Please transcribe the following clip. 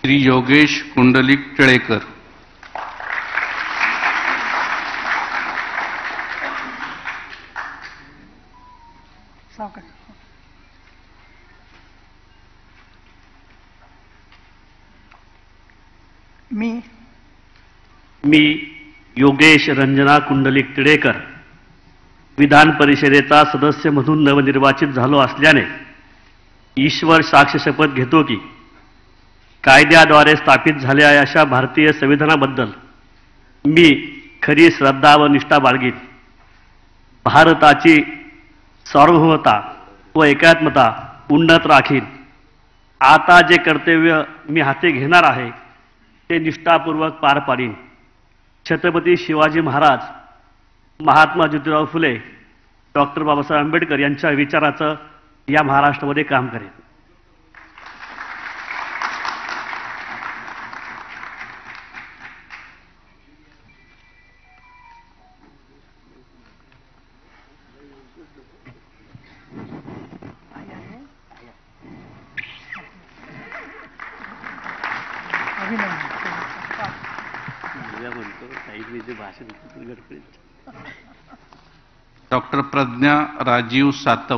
श्री योगेश कुंडलिक टिळेकर. मी योगेश रंजना कुंडलिक टिळेकर विधान परिषदेचा सदस्य म्हणून नवनिर्वाचित झालो असल्याने ईश्वर साक्ष शपथ घेतो की कायद्याद्वारे स्थापित झालेल्या अशा भारतीय संविधानाबद्दल मी खरी श्रद्धा व निष्ठा बाळगीन. भारताची सार्वभौमता व एकात्मता उन्नत राखीन. आता जे कर्तव्य मी हाती घेणार आहे ते निष्ठापूर्वक पार पाडीन. छत्रपती शिवाजी महाराज, महात्मा ज्योतिराव फुले, डॉक्टर बाबासाहेब आंबेडकर यांच्या विचाराचं या महाराष्ट्रामध्ये काम करेन. डॉक्टर प्रज्ञा राजीव सातव.